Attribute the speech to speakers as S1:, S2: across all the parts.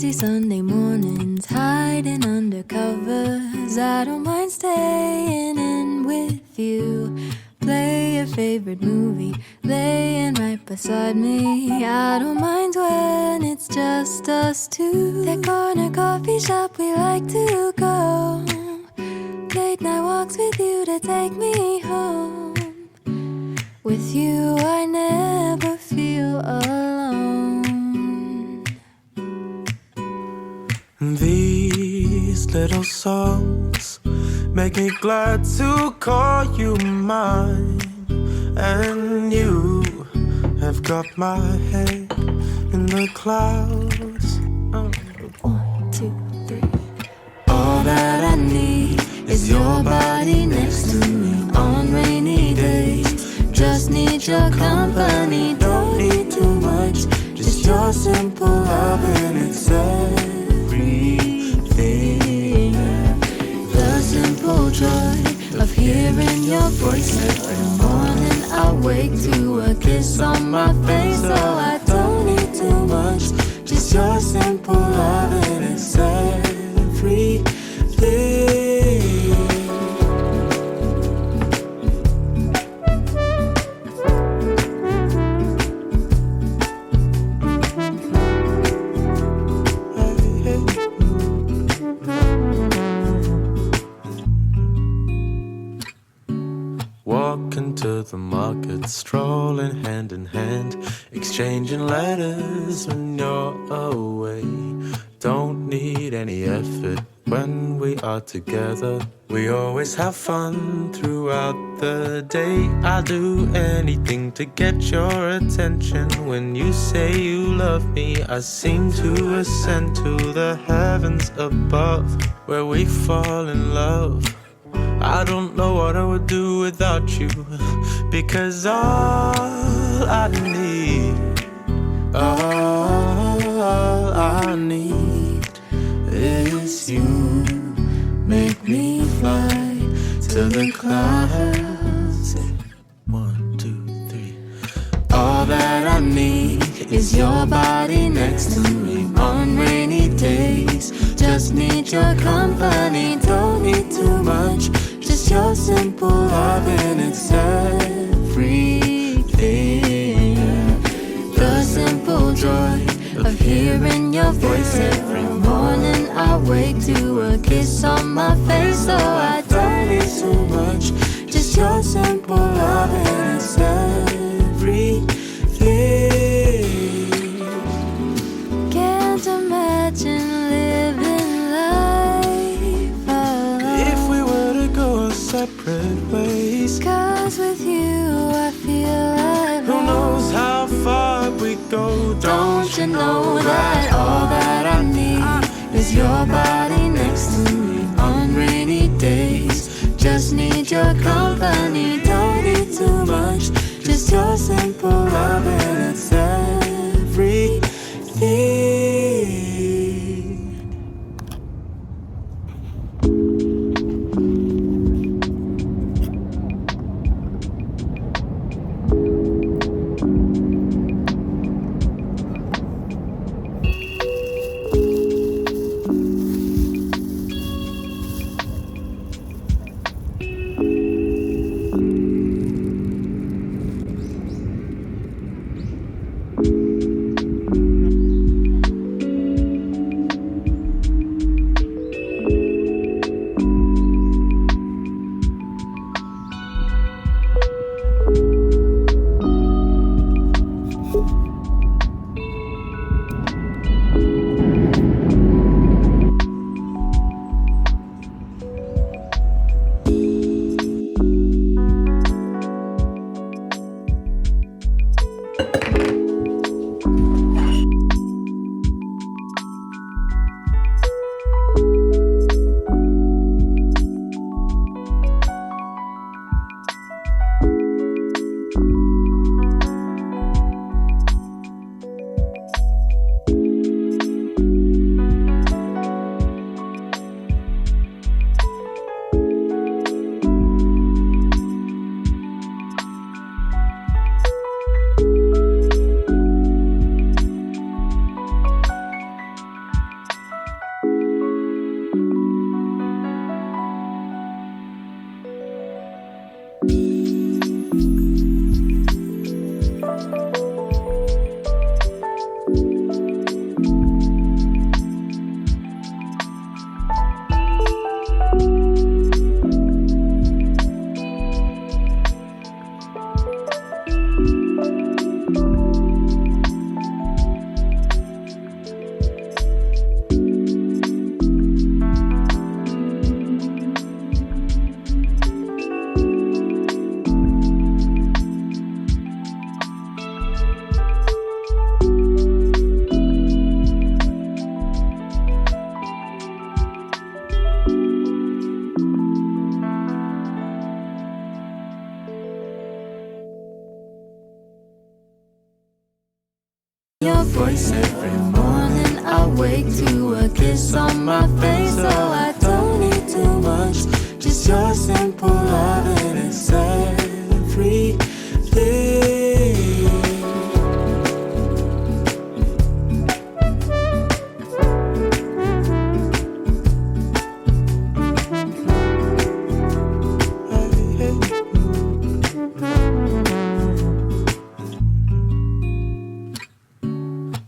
S1: lazy Sunday mornings, hiding under covers. I don't mind staying in with you. Play your favorite movie, laying right beside me. I don't mind when it's just us two. That corner coffee shop we like to go. Late night walks with you to take me home. With you I never feel alone.
S2: These little songs make me glad to call you mine. And you have got my head in the clouds.
S1: 1, 2, 3. All that I need is your body next to me on rainy days. Just need your company, don't need too much. Just your simple love and it's everything. The simple joy of hearing your voice every morning. I wake to a kiss on my face, so I don't need too much. Just your simple love and it's everything.
S2: Walking to the market, strolling hand in hand, exchanging letters when you're away. Don't need any effort when we are together. We always have fun throughout the day. I'll do anything to get your attention. When you say you love me, I seem to ascend to the heavens above, where we fall in love. I don't know what I would do without you, because all I need is you. Make me fly to the clouds. 1, 2, 3. All that I need is your body next to me on rainy days. Just need your company, don't need too much. Just your simple love and it's everything. The simple joy of hearing your voice every morning. I wake to a kiss on my face, so I don't need too much. Just your simple love and it's everything. Can't imagine living life alone if we were to go separate ways.
S1: 'Cause with you I feel like
S2: who knows how far we go.
S1: Don't you know that all that I need is your body next to me on rainy days. Just need your company, don't need too much. Just your simple love and it's everything. Your voice every morning. I wake to a kiss on my face. So I don't need too much, just your simple love and it's everything.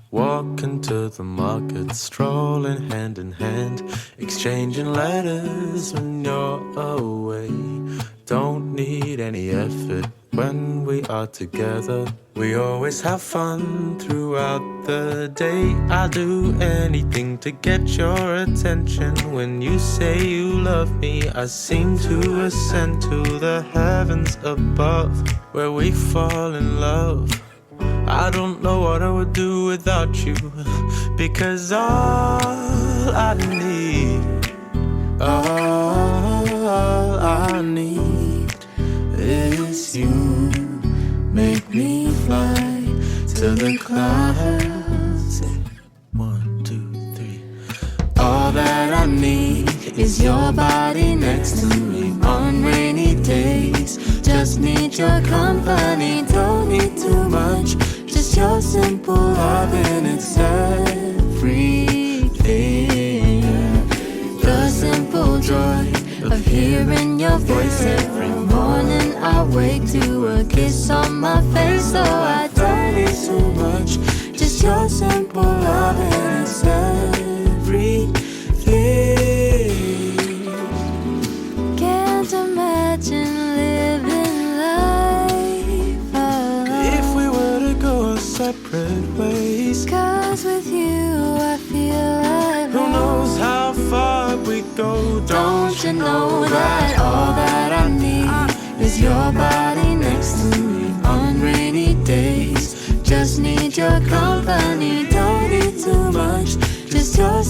S2: Walking to the market, strolling hand in hand, exchanging letters when you're away. Don't need any effort when we are together. We always have fun throughout the day. I'll do anything to get your attention. When you say you love me, I seem to ascend to the heavens above, where we fall in love. I don't know what I would do without you, because all I need is you. Make me fly to the clouds. 1, 2, 3. All that I need is your body next to me on rainy days. Just need your company, don't need too much, just your simple love and it's everything. The simple joy of hearing your voice every morning. I wake to a kiss on my face. So I don't need too much, just your simple love and it's everything. Can't imagine living life alone if we were to go separate ways.
S1: 'Cause with you I feel like
S2: Who knows how far we go?
S1: Don't you know that all that I need is your body next to me on rainy days? Just need your company, don't need too much, just your